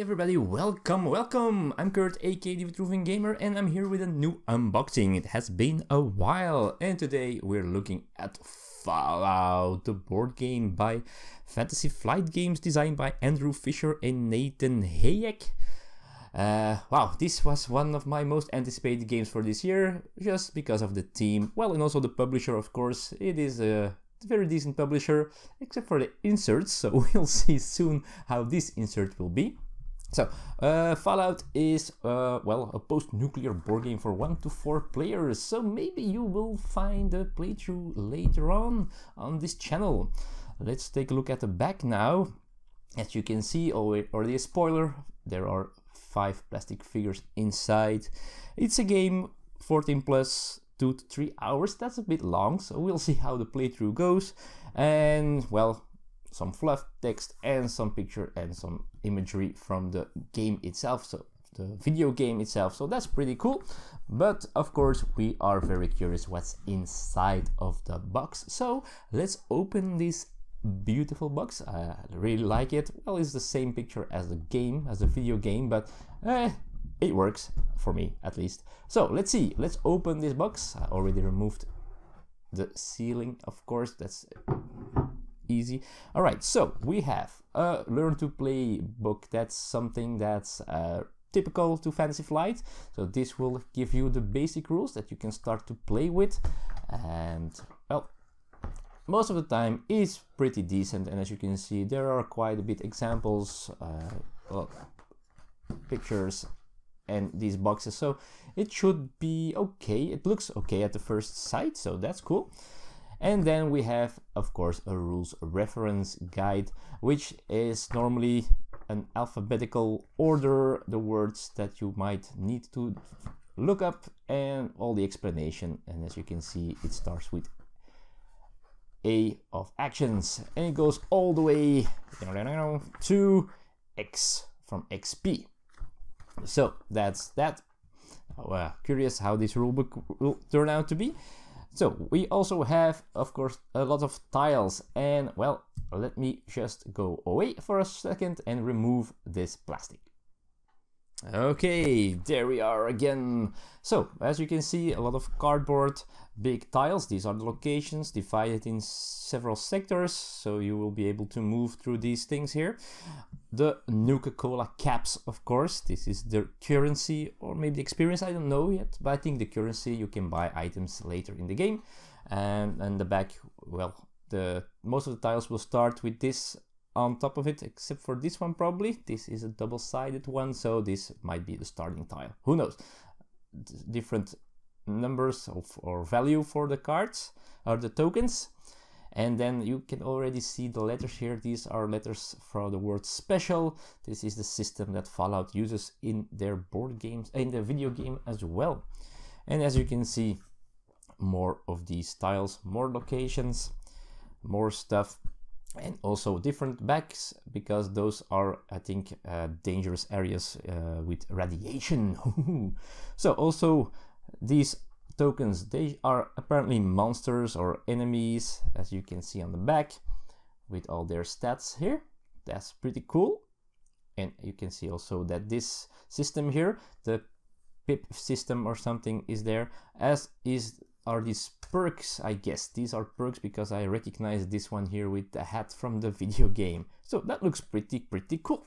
everybody, welcome! I'm Kurt, aka the Vitruvian Gamer, and I'm here with a new unboxing. It has been a while, and today we're looking at Fallout, the board game by Fantasy Flight Games, designed by Andrew Fisher and Nathan Hayek. Wow, this was one of my most anticipated games for this year, just because of the theme, well, and also the publisher, of course. It is a very decent publisher, except for the inserts, so we'll see soon how this insert will be. So, Fallout is, well, a post-nuclear board game for 1 to 4 players, so maybe you will find a playthrough later on this channel. Let's take a look at the back now. As you can see, already a spoiler, there are 5 plastic figures inside. It's a game 14 plus 2 to 3 hours. That's a bit long, so we'll see how the playthrough goes. And well, some fluff text and some picture and some imagery from the game itself, so the video game itself, so that's pretty cool. But of course we are very curious what's inside of the box, so let's open this beautiful box. I really like it. Well, it's the same picture as the game, as the video game, but it works for me at least. So let's see, let's open this box. I already removed the sealing, of course, that's easy. All right, so we have a learn to play book. That's something that's typical to Fantasy Flight, so this will give you the basic rules that you can start to play with, and well, most of the time is pretty decent. And as you can see, there are quite a bit examples, well, pictures and these boxes, so it should be okay. It looks okay at the first sight, so that's cool. And then we have, of course, a rules reference guide, which is normally an alphabetical order, the words that you might need to look up and all the explanation. And as you can see, it starts with A of actions and it goes all the way to X from XP. So that's that. Curious how this rulebook will turn out to be. So we also have, of course, a lot of tiles, and well, let me just go away for a second and remove this plastic. Okay, there we are again. So as you can see, a lot of cardboard, big tiles. These are the locations divided in several sectors, so you will be able to move through these things here. The Nuka-Cola caps, of course, this is the currency, or maybe the experience, I don't know yet, but I think the currency, you can buy items later in the game. And the back, well, most of the tiles will start with this on top of it, except for this one probably. This is a double-sided one, so this might be the starting tile. Who knows? Different numbers or value for the cards, or the tokens. And then you can already see the letters here. These are letters for the word special. This is the system that Fallout uses in their board games, in the video game as well. And as you can see, more of these tiles, more locations, more stuff, and also different bags, because those are, I think, dangerous areas with radiation. So also these tokens, they are apparently monsters or enemies, as you can see on the back with all their stats here. That's pretty cool. And you can see also that this system here, the pip system or something, is there, as are these perks. I guess these are perks because I recognize this one here with the hat from the video game, so that looks pretty cool.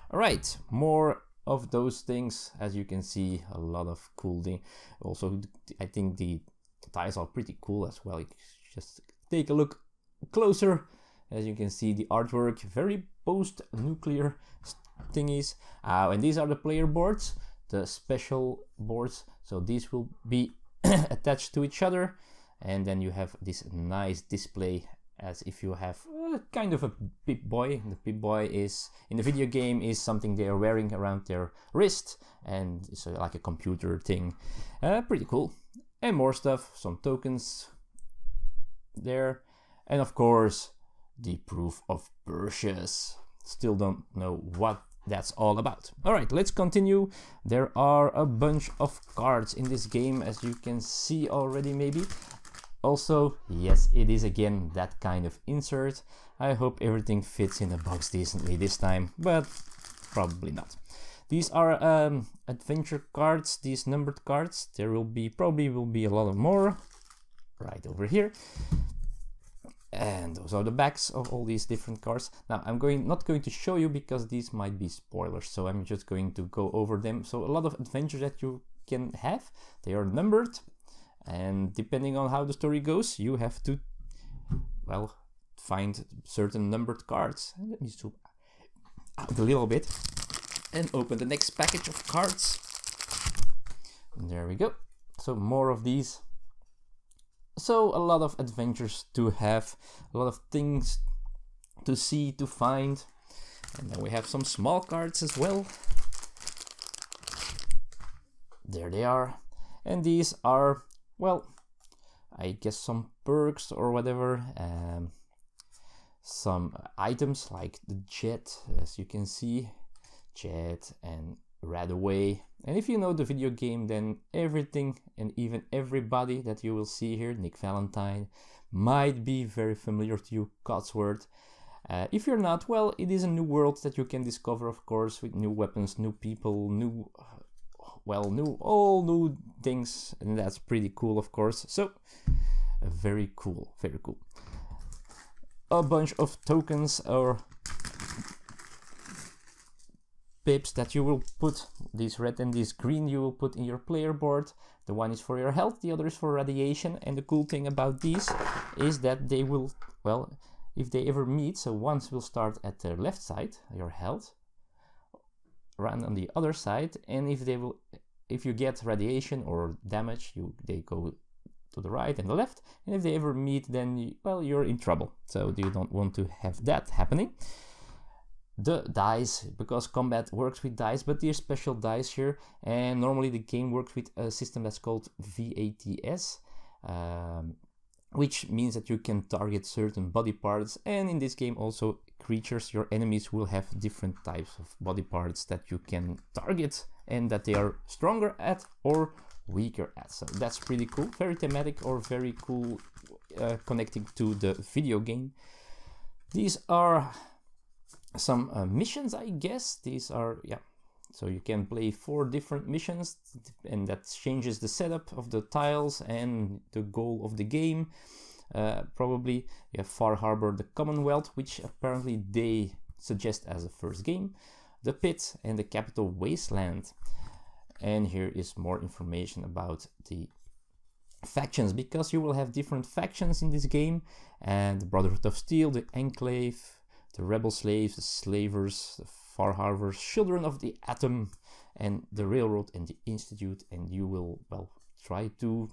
All right, more of those things. As you can see, a lot of cool thing. Also, I think the tiles are pretty cool as well. You just take a look closer. As you can see, the artwork, very post-nuclear thingies. And these are the player boards, the special boards. So these will be attached to each other, and then you have this nice display as if you have kind of a Pip-Boy. The Pip-Boy is, in the video game, is something they are wearing around their wrist, and it's like a computer thing. Pretty cool. And more stuff, some tokens there, and of course the proof of purchase. Still don't know what that's all about. All right, let's continue. There are a bunch of cards in this game, as you can see already maybe. Also, yes, it is again that kind of insert. I hope everything fits in the box decently this time, but Probably not. These are adventure cards, these numbered cards. There will be, probably will be a lot of more right over here. And those are the backs of all these different cards. Now I'm not going to show you because these might be spoilers, so I'm just going to go over them. So a lot of adventures that you can have, they are numbered, and depending on how the story goes, you have to, well, find certain numbered cards. And let me zoom out a little bit and open the next package of cards. And there we go. So more of these. So a lot of adventures to have, a lot of things to see, to find. And then we have some small cards as well. There they are. And these are, well, I guess some perks or whatever. Some items like the jet, as you can see, jet and Radaway. And if you know the video game, then everything and even everybody that you will see here, Nick Valentine, might be very familiar to you, Codsworth. If you're not, well, it is a new world that you can discover, of course, with new weapons, new people, new, well, all new things, and that's pretty cool, of course. So, very cool, very cool. A bunch of tokens or pips that you will put, these red and these green, you will put in your player board. The one is for your health, the other is for radiation. And the cool thing about these is that they will, well, if they ever meet, so once will start at the left side, your health, run on the other side, and if you get radiation or damage, they go to the right and the left, and if they ever meet, then well, you're in trouble. So you don't want to have that happening. The dice, because combat works with dice, but there's special dice here, and normally the game works with a system that's called VATS, which means that you can target certain body parts, and in this game also creatures, your enemies, will have different types of body parts that you can target and that they are stronger at or weaker at. So that's pretty cool, very thematic or very cool, connecting to the video game. These are some missions, I guess. These are, yeah, so you can play 4 different missions, and that changes the setup of the tiles and the goal of the game. Probably you have Far Harbor, the Commonwealth, which apparently they suggest as a first game, the Pit, and the Capital Wasteland. And here is more information about the factions, because you will have different factions in this game, and the Brotherhood of Steel, the Enclave, the Rebel Slaves, the Slavers, the Far Harbors, Children of the Atom, and the Railroad and the Institute. And you will, well, try to,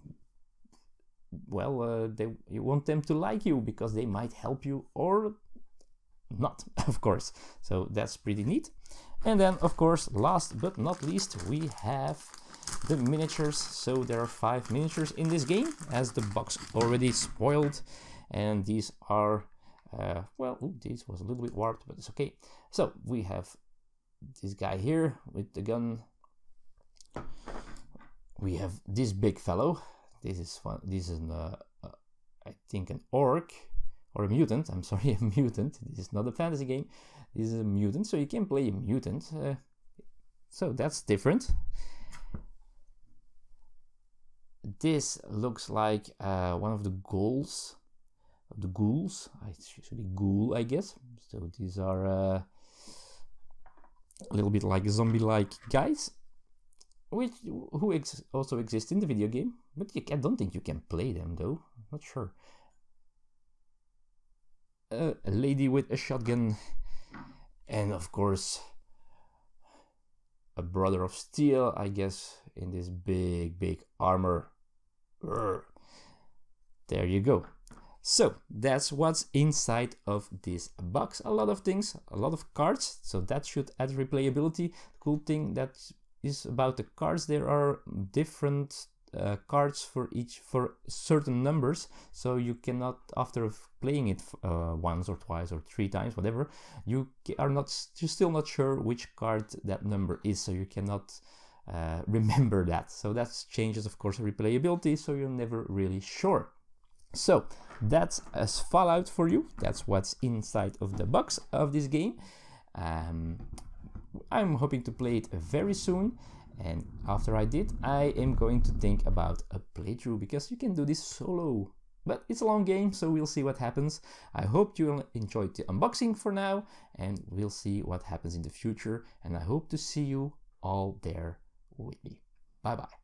well, you want them to like you, because they might help you or not, of course. So that's pretty neat. And then, of course, last but not least, we have the miniatures. So there are 5 miniatures in this game, as the box already spoiled. And these are, well, this was a little bit warped, but it's okay. So we have this guy here with the gun. We have this big fellow. This is fun. This is I think an orc or a mutant. I'm sorry, a mutant. This is not a fantasy game. This is a mutant, so you can play a mutant. So that's different. This looks like one of the ghouls. It should be ghoul, I guess. So these are a little bit like zombie-like guys, who also exist in the video game, but I don't think you can play them though. I'm not sure. A lady with a shotgun, and of course a Brother of Steel, I guess, in this big armor. There you go. So that's what's inside of this box. A lot of things, a lot of cards, so that should add replayability. The cool thing that is about the cards, there are different cards for certain numbers, so you cannot, after playing it once or twice or 3 times, whatever, you're still not sure which card that number is, so you cannot remember that. So that changes, of course, replayability, so you're never really sure. So that's as Fallout for you. That's what's inside of the box of this game. I'm hoping to play it very soon, and after I did, I am going to think about a playthrough, because you can do this solo. But it's a long game, so we'll see what happens. I hope you enjoyed the unboxing for now, and we'll see what happens in the future, and I hope to see you all there with me. Bye bye.